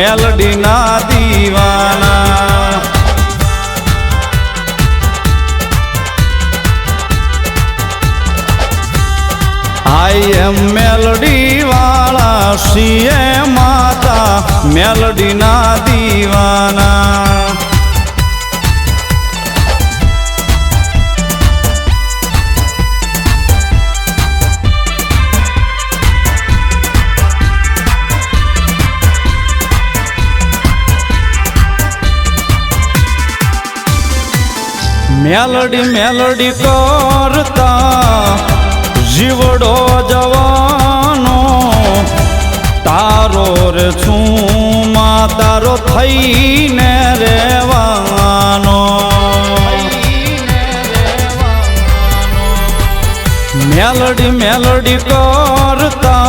મેલડીના દીવાના આઈ એમ મેલડી વાળા છીએ માતા મેલડીના દીવાના મેલડી મેલડી કરતા જીવડો જવાનો તારો રે છું માં તારો થઈને રહેવાનો મેલડી મેલડી કરતા